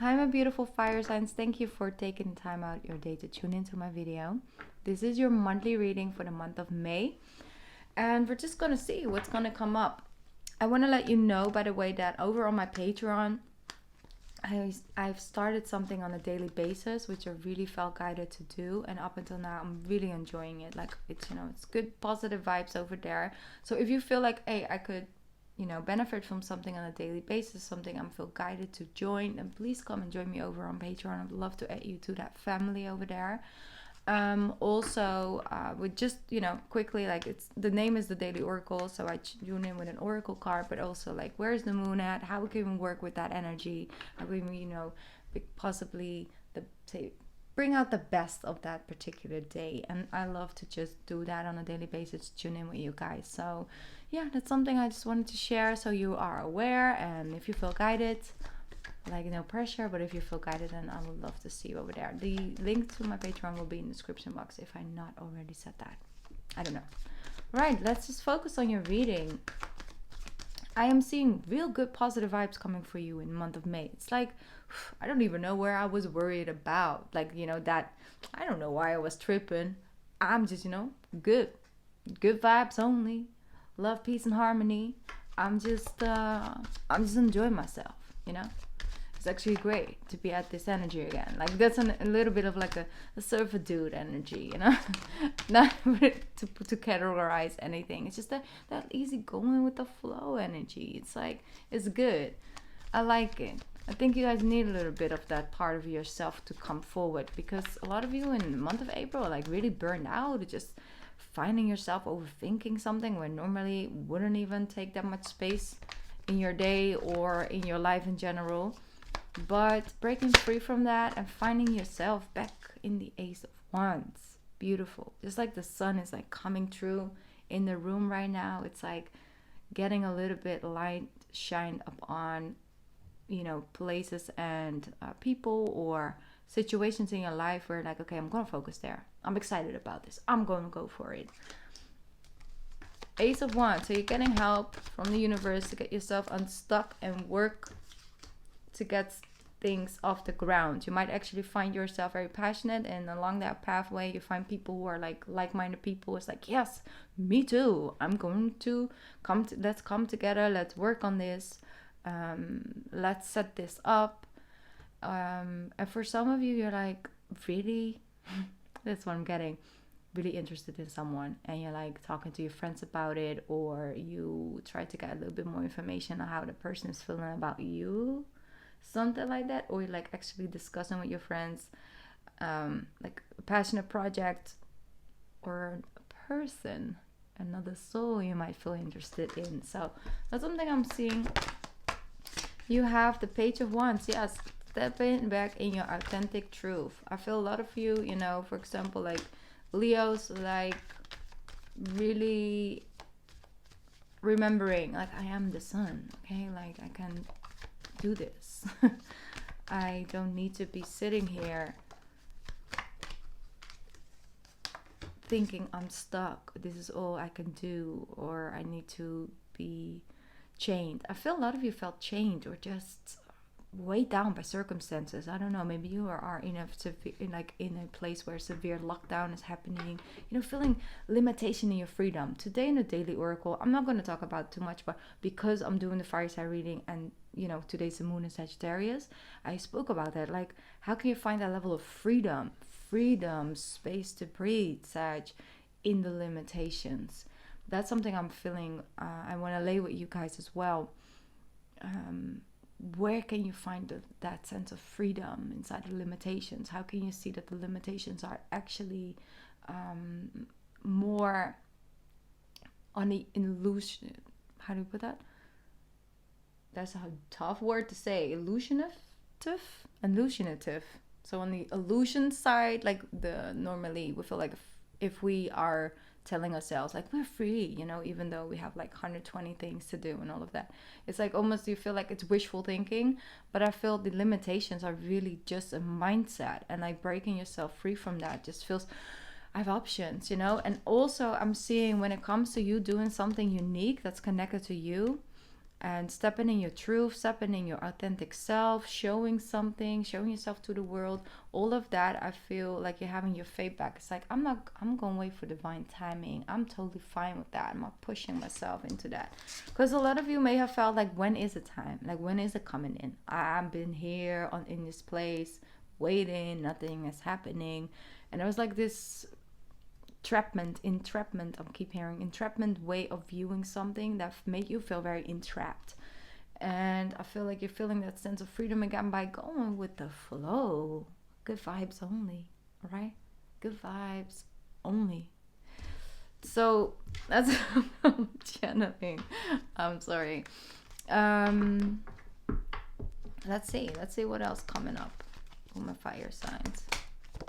Hi, my beautiful fire signs. Thank you for taking time out your day to tune into my video. This is your monthly reading for the month of May, and we're just gonna see what's gonna come up. I want to let you know, by the way, that over on my Patreon, I've started something on a daily basis, which I really felt guided to do, and up until now, I'm really enjoying it. Like it's it's good, positive vibes over there. So if you feel like, hey, I could benefit from something on a daily basis, something I'm feel guided to join, then please come and join me over on Patreon. I'd love to add you to that family over there. Also, with just quickly, like it's the name is the Daily Oracle, so I tune in with an oracle card, but also like where's the moon at, how we can work with that energy, how we possibly bring out the best of that particular day. And I love to just do that on a daily basis, tune in with you guys. So yeah, that's something I just wanted to share so you are aware. And if you feel guided, like no pressure, but if you feel guided, then I would love to see you over there. The link to my Patreon will be in the description box if I not already said that. I don't know. Right, let's just focus on your reading. I am seeing real good positive vibes coming for you in the month of May. It's like, I don't even know where I was worried about. Like, that, I don't know why I was tripping. I'm just, good. Good vibes only. Love, peace, and harmony. I'm just enjoying myself, It's actually great to be at this energy again. Like that's a little bit of like a surfer dude energy, Not to categorize anything. It's just that easy going with the flow energy. It's like, it's good. I like it. I think you guys need a little bit of that part of yourself to come forward, because a lot of you in the month of April are like really burned out, just finding yourself overthinking something when normally wouldn't even take that much space in your day or in your life in general. But breaking free from that and finding yourself back in the Ace of Wands. Beautiful. Just like the sun is like coming through in the room right now. It's like getting a little bit light shined upon, places and people or situations in your life where like, okay, I'm going to focus there. I'm excited about this. I'm going to go for it. Ace of Wands. So you're getting help from the universe to get yourself unstuck and work to get things off the ground. You might actually find yourself very passionate, and along that pathway you find people who are like-minded people. It's like, yes, me too. I'm going to let's come together, let's work on this, let's set this up. And for some of you, you're like, really that's what I'm getting, really interested in someone, and you're like talking to your friends about it, or you try to get a little bit more information on how the person is feeling about you, something like that, or you're like actually discussing with your friends like a passionate project or a person, another soul you might feel interested in. So that's something I'm seeing. You have the Page of Wands. Yes, stepping back in your authentic truth. I feel a lot of you, for example, like Leos, like really remembering, like, I am the sun, okay, like I can do this. I don't need to be sitting here thinking I'm stuck, this is all I can do, or I need to be chained. I feel a lot of you felt chained or just weighed down by circumstances. I don't know, maybe you are in a place where severe lockdown is happening, feeling limitation in your freedom. Today in the Daily Oracle, I'm not going to talk about too much, but because I'm doing the fire sign reading and today's the moon in Sagittarius, I spoke about that. Like, how can you find that level of freedom, space to breathe, Sag, in the limitations? That's something I'm feeling. I want to lay with you guys as well. Where can you find that sense of freedom inside the limitations? How can you see that the limitations are actually more on the illusion? How do you put that? That's a tough word to say. Illusionative. So on the illusion side, like normally we feel like if we are telling ourselves like we're free, even though we have like 120 things to do and all of that, it's like almost you feel like it's wishful thinking. But I feel the limitations are really just a mindset, and like breaking yourself free from that just feels, I have options, And also I'm seeing when it comes to you doing something unique that's connected to you, and stepping in your truth, stepping in your authentic self, showing something, showing yourself to the world. All of that, I feel like you're having your faith back. It's like, I'm gonna wait for divine timing. I'm totally fine with that. I'm not pushing myself into that, because a lot of you may have felt like, when is the time, like when is it coming in? I've been here in this place waiting, nothing is happening. And it was like this entrapment, I keep hearing entrapment way of viewing something that made you feel very entrapped. And I feel like you're feeling that sense of freedom again by going with the flow. Good vibes only, all right? Good vibes only. So that's channeling. I'm sorry. Let's see what else coming up for my fire signs.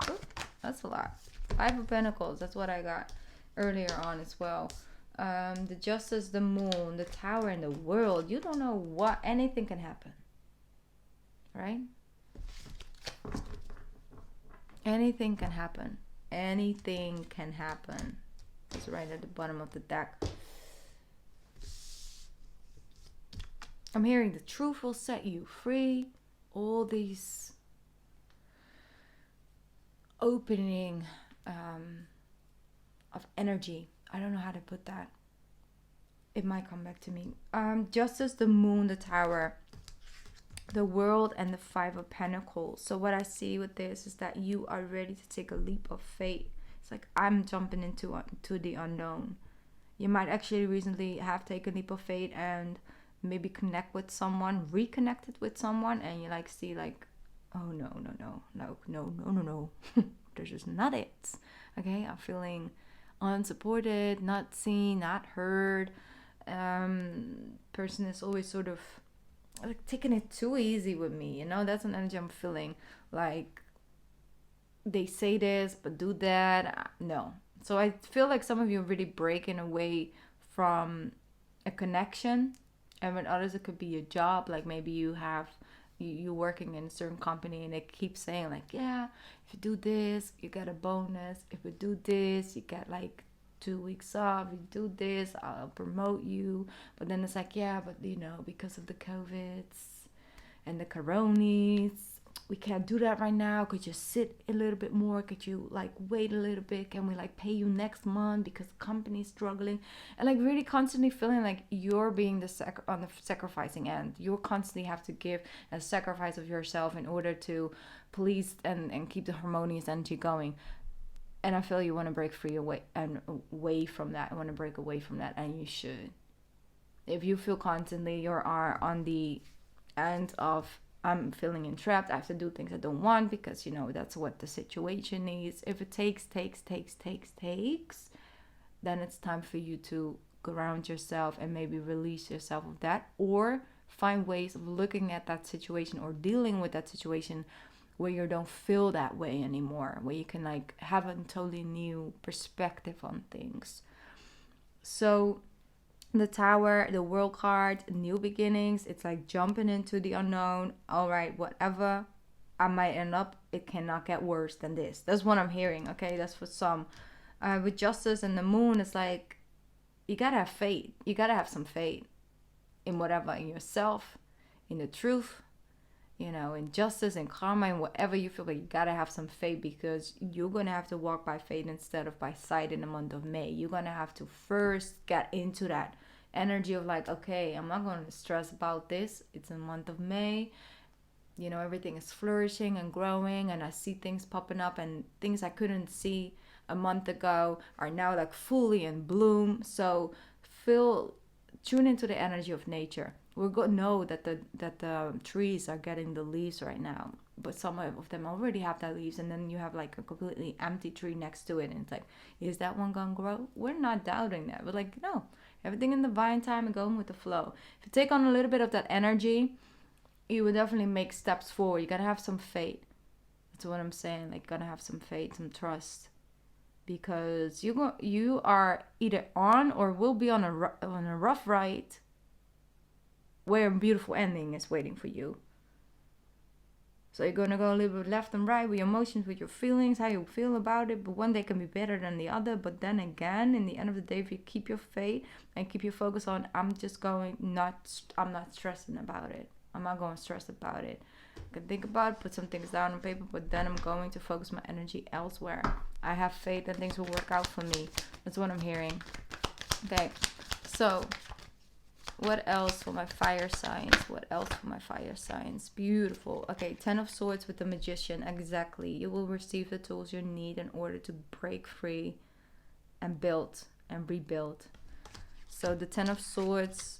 Ooh, that's a lot. 5 of Pentacles, that's what I got earlier on as well. The Justice, the Moon, the Tower, and the World. You don't know what, anything can happen, right? Anything can happen. Anything can happen. It's right at the bottom of the deck. I'm hearing the truth will set you free. All these opening of energy. I don't know how to put that. It might come back to me. Justice, the Moon, the Tower, the World, and the 5 of Pentacles. So what I see with this is that you are ready to take a leap of faith. It's like, I'm jumping into the unknown. You might actually recently have taken a leap of faith and maybe reconnected with someone, and you like see like, oh no. This is not it. Okay, I'm feeling unsupported, not seen, not heard. Person is always sort of like taking it too easy with me, you know. That's an energy I'm feeling. Like, they say this but do that. No. So I feel like some of you are really breaking away from a connection, and with others it could be your job. Like maybe you're working in a certain company and they keep saying like, yeah, if you do this you get a bonus, if you do this you get like 2 weeks off, if you do this I'll promote you. But then it's like, yeah, but you know, because of the COVIDs and the coronies, we can't do that right now. Could you sit a little bit more? Could you like wait a little bit? Can we like pay you next month because the company's struggling? And like really constantly feeling like you're being on the sacrificing end. You constantly have to give a sacrifice of yourself in order to please and keep the harmonious energy going. And I feel you want to break free away from that. I want to break away from that, and you should. If you feel constantly you are on the end of, I'm feeling entrapped, I have to do things I don't want because, you know, that's what the situation needs. If it takes, then it's time for you to ground yourself and maybe release yourself of that, or find ways of looking at that situation or dealing with that situation where you don't feel that way anymore, where you can like have a totally new perspective on things. So the Tower, the World card, new beginnings. It's like jumping into the unknown. All right, whatever I might end up, it cannot get worse than this. That's what I'm hearing. Okay, that's for some. With Justice and the Moon, it's like you gotta have faith. You gotta have some faith in whatever, in yourself, in the truth, you know, in justice and karma and whatever you feel. Like you gotta have some faith, because you're gonna have to walk by faith instead of by sight in the month of May. You're gonna have to first get into that energy of like, okay, I'm not gonna stress about this. It's a month of May, you know, everything is flourishing and growing, and I see things popping up, and things I couldn't see a month ago are now like fully in bloom. So tune into the energy of nature. We're going to know that the trees are getting the leaves right now, but some of them already have that leaves, and then you have like a completely empty tree next to it, and it's like, is that one gonna grow? We're not doubting that. We're like, no, everything in divine time and going with the flow. If you take on a little bit of that energy, you will definitely make steps forward. You gotta have some faith. That's what I'm saying. Like, gotta have some faith, some trust, because you are either on or will be on a rough ride where a beautiful ending is waiting for you. So you're going to go a little bit left and right with your emotions, with your feelings, how you feel about it. But one day can be better than the other. But then again, in the end of the day, if you keep your faith and keep your focus on, I'm not stressing about it. I'm not going to stress about it. I can think about it, put some things down on paper, but then I'm going to focus my energy elsewhere. I have faith that things will work out for me. That's what I'm hearing. Okay, so what else for my fire signs? What else for my fire signs? Beautiful. Okay, 10 of Swords with the Magician. Exactly. You will receive the tools you need in order to break free and build and rebuild. So the 10 of Swords.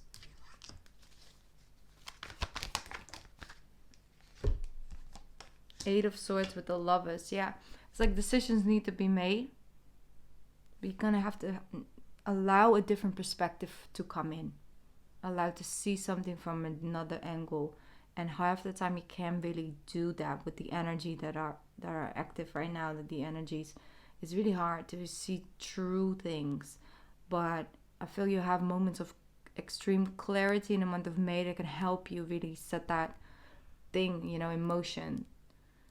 Eight of Swords with the Lovers. Yeah, it's like decisions need to be made. But you're going to have to allow a different perspective to come in. Allowed to see something from another angle, and half the time you can't really do that with the energy that are active right now. That the energies, it's really hard to see true things, but I feel you have moments of extreme clarity in the month of May that can help you really set that thing, in motion.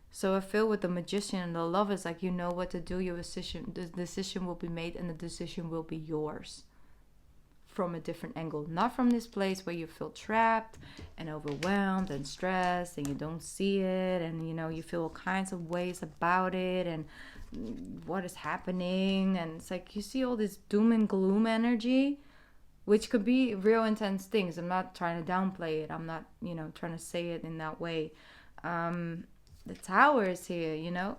So I feel with the Magician and the Lovers, like you know what to do. The decision will be made, and the decision will be yours. From a different angle, not from this place where you feel trapped and overwhelmed and stressed and you don't see it, and you feel all kinds of ways about it and what is happening, and it's like you see all this doom and gloom energy, which could be real intense things. I'm not trying to downplay it. I'm not trying to say it in that way. The Tower is here,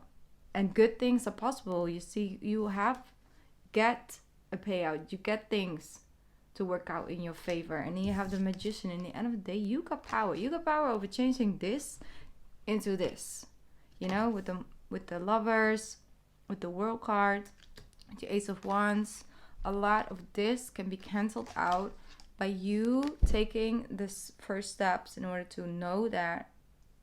and good things are possible. You see, you get a payout, you get things to work out in your favor, and then you have the Magician. In the end of the day, you got power over changing this into this, with the Lovers, with the World card, with the Ace of Wands. A lot of this can be canceled out by you taking this first steps in order to know that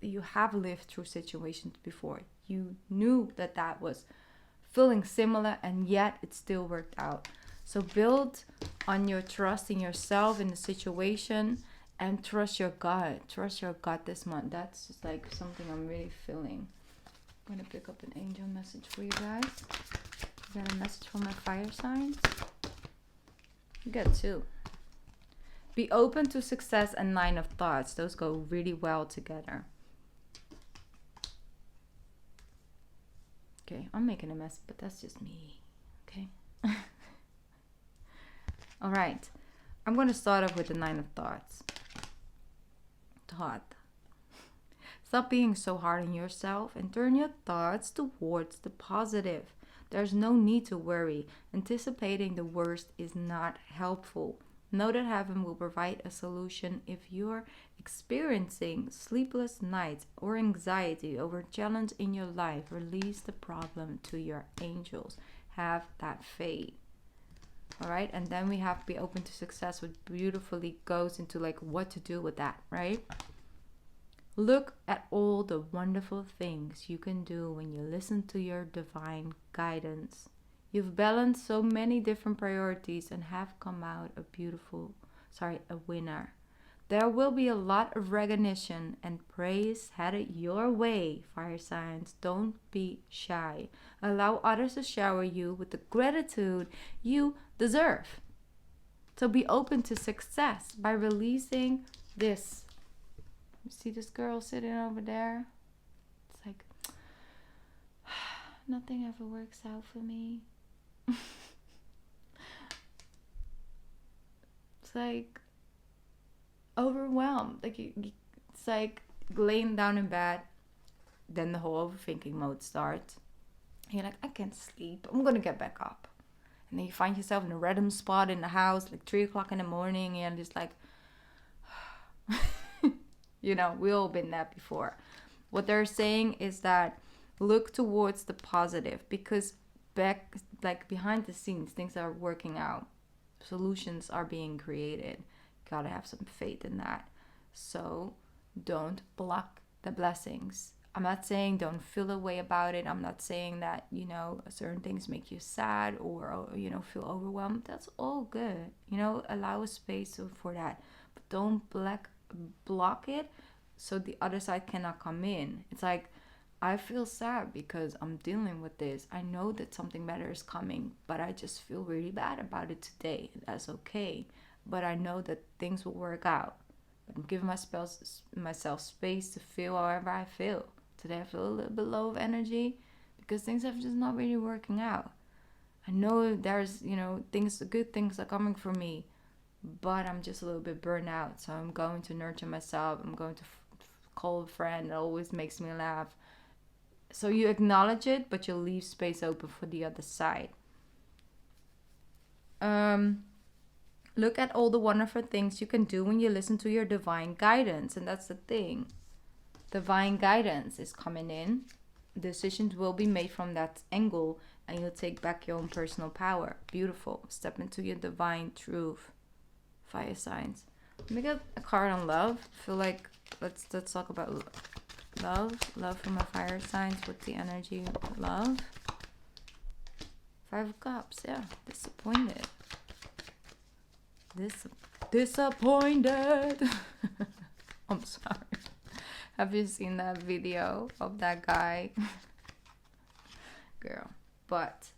you have lived through situations before. You knew that was feeling similar, and yet it still worked out. So build on your trust in yourself, in the situation, and trust your gut. Trust your gut this month. That's just like something I'm really feeling. I'm going to pick up an angel message for you guys. You got a message from my fire signs? You got two. Be open to success and Nine of Thoughts. Those go really well together. Okay, I'm making a mess, but that's just me. Okay. All right, I'm going to start off with the Nine of Thoughts. Thought. Stop being so hard on yourself and turn your thoughts towards the positive. There's no need to worry. Anticipating the worst is not helpful. Know that heaven will provide a solution if you're experiencing sleepless nights or anxiety over a challenge in your life. Release the problem to your angels. Have that faith. All right, and then we have be open to success, which beautifully goes into like what to do with that, right? Look at all the wonderful things you can do when you listen to your divine guidance. You've balanced so many different priorities and have come out a winner. There will be a lot of recognition and praise headed your way, fire signs. Don't be shy. Allow others to shower you with the gratitude you deserve. So be open to success by releasing this. You see this girl sitting over there? It's like, nothing ever works out for me. It's like overwhelmed. Like it's like laying down in bed, then the whole overthinking mode starts. You're like, I can't sleep. I'm gonna get back up. And then you find yourself in a random spot in the house, like 3 o'clock in the morning, and just like, we all been there before. What they're saying is that look towards the positive, because behind the scenes, things are working out. Solutions are being created. Gotta have some faith in that. So don't block the blessings. I'm not saying don't feel a way about it. I'm not saying that, certain things make you sad or, feel overwhelmed. That's all good. Allow a space for that. But don't block it so the other side cannot come in. It's like, I feel sad because I'm dealing with this. I know that something better is coming, but I just feel really bad about it today. That's okay. But I know that things will work out. But I'm giving myself space to feel however I feel. Today I feel a little bit low of energy because things have just not really working out. I know there's, good things are coming for me, but I'm just a little bit burnt out. So I'm going to nurture myself. I'm going to call a friend that always makes me laugh. So you acknowledge it, but you leave space open for the other side. Look at all the wonderful things you can do when you listen to your divine guidance. And that's the thing. Divine guidance is coming in. Decisions will be made from that angle, and you'll take back your own personal power. Beautiful. Step into your divine truth. Fire signs. Let me get a card on love. I feel like let's talk about love from my fire signs. What's the energy of love? 5 of Cups. Yeah, disappointed. Disappointed. I'm sorry. Have you seen that video of that guy? Girl. But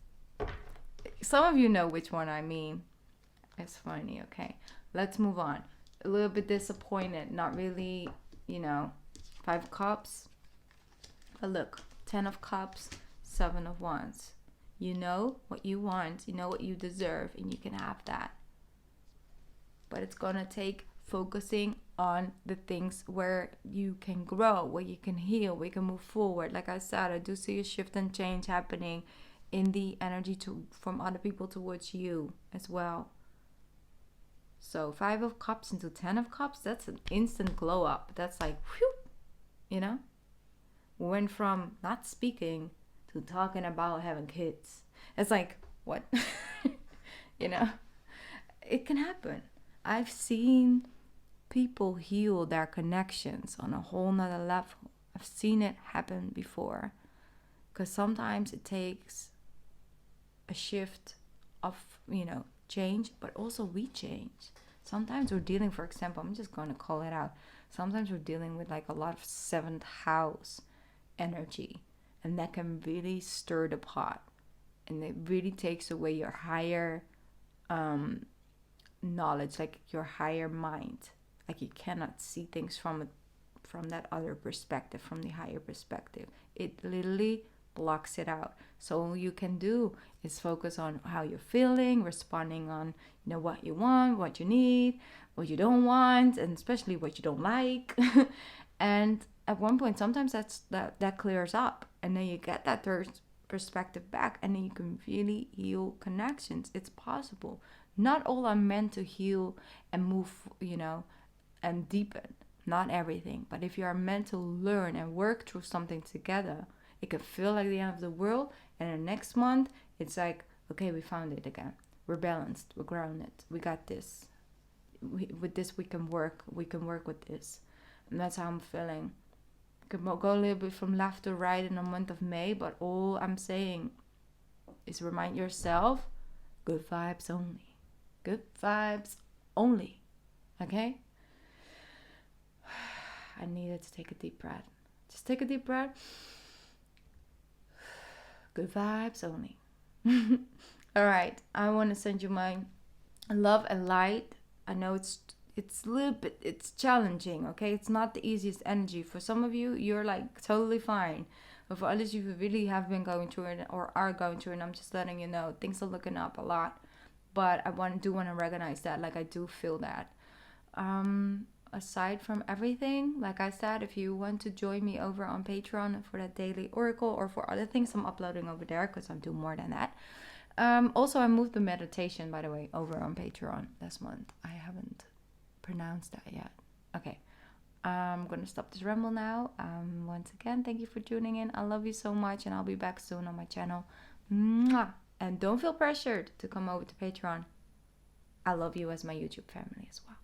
some of you know which one I mean. It's funny. Okay, let's move on. A little bit disappointed. Not really, 5 of Cups. But look, 10 of Cups, 7 of Wands. You know what you want. You know what you deserve. And you can have that. But it's going to take focusing on the things where you can grow, where you can heal, where you can move forward. Like I said, I do see a shift and change happening in the energy from other people towards you as well. So 5 of Cups into 10 of Cups, that's an instant glow up. That's like, whew, We went from not speaking to talking about having kids. It's like, what? It can happen. I've seen people heal their connections on a whole nother level. I've seen it happen before. Because sometimes it takes a shift of, change, but also we change. Sometimes we're dealing, for example, I'm just going to call it out. Sometimes we're dealing with like a lot of 7th house energy. And that can really stir the pot. And it really takes away your higher knowledge, like your higher mind. Like you cannot see things from that other perspective, from the higher perspective. It literally blocks it out. So all you can do is focus on how you're feeling, responding on what you want, what you need, what you don't want, and especially what you don't like. And at one point, sometimes that clears up, and then you get that third perspective back, and then you can really heal connections. It's possible. Not all are meant to heal and move, and deepen. Not everything. But if you are meant to learn and work through something together, it can feel like the end of the world. And the next month, it's like, okay, we found it again. We're balanced. We're grounded. We got this. With this, we can work. We can work with this. And that's how I'm feeling. I could go a little bit from left to right in the month of May. But all I'm saying is remind yourself, good vibes only. Good vibes only. Okay? I needed to take a deep breath. Just take a deep breath. Good vibes only. All right. I want to send you my love and light. I know it's a little bit, it's challenging. Okay? It's not the easiest energy. For some of you, you're like totally fine. But for others, you really have been going through it or are going through it. And I'm just letting you know, things are looking up a lot. But I do want to recognize that. Like I do feel that. Aside from everything, like I said, if you want to join me over on Patron for that daily oracle or for other things I'm uploading over there, because I'm doing more than that. Also, I moved the meditation, by the way, over on Patreon this month. I haven't pronounced that yet. Okay. I'm going to stop this ramble now. Once again, thank you for tuning in. I love you so much, and I'll be back soon on my channel. Mwah! And don't feel pressured to come over to Patreon. I love you as my YouTube family as well.